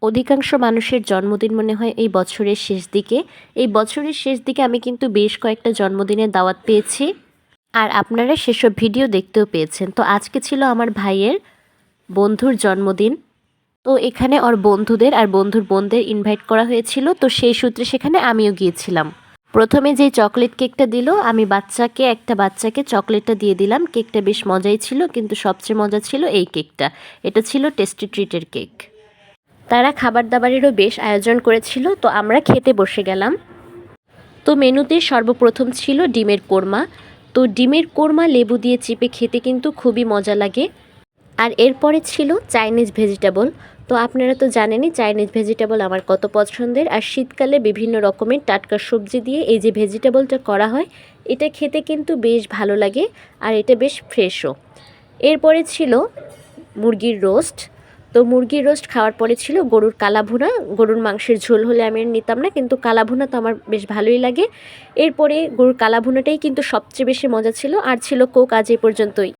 অধিকাংশ মানুষের জন্মদিন মনে হয় এই বছরের শেষ দিকে। এই বছরের শেষ দিকে আমি কিন্তু বেশ কয়েকটা জন্মদিনের দাওয়াত পেয়েছি, আর আপনারা সেসব ভিডিও দেখতেও পেয়েছেন। তো আজকে ছিল আমার ভাইয়ের বন্ধুর জন্মদিন। তো এখানে ওর বন্ধুদের আর বন্ধুর বোনদের ইনভাইট করা হয়েছিল, তো সেই সূত্রে সেখানে আমিও গিয়েছিলাম। প্রথমে যে চকলেট কেকটা দিল, আমি একটা বাচ্চাকে চকলেটটা দিয়ে দিলাম। কেকটা বেশ মজাই ছিল, কিন্তু সবচেয়ে মজা ছিল এই কেকটা। এটা ছিল টেস্টি ট্রিটের কেক। তারা খাবার দাবারেরও বেশ আয়োজন করেছিল, তো আমরা খেতে বসে গেলাম। তো মেনুতে সর্বপ্রথম ছিল ডিমের কোরমা। তো ডিমের কোরমা লেবু দিয়ে চিপে খেতে কিন্তু খুবই মজা লাগে। আর এরপরে ছিল চাইনিজ ভেজিটেবল। তো আপনারা তো জানেনই চাইনিজ ভেজিটেবল আমার কত পছন্দের, আর শীতকালে বিভিন্ন রকমের টাটকা সবজি দিয়ে এই যে ভেজিটেবলটা করা হয়, এটা খেতে কিন্তু বেশ ভালো লাগে, আর এটা বেশ ফ্রেশও। এরপরে ছিল মুরগির রোস্ট। তো মুরগির রোস্ট খাওয়ার পরে ছিল গরুর কালাভুনা। গরুর মাংসের ঝোল হলে আমি নিতাম না, কিন্তু কালাভুনা তো আমার বেশ ভালোই লাগে। এরপরে গরুর কালাভুনাটাই কিন্তু সবচেয়ে বেশি মজা ছিল, আর ছিল কোক। আজ এই পর্যন্তই।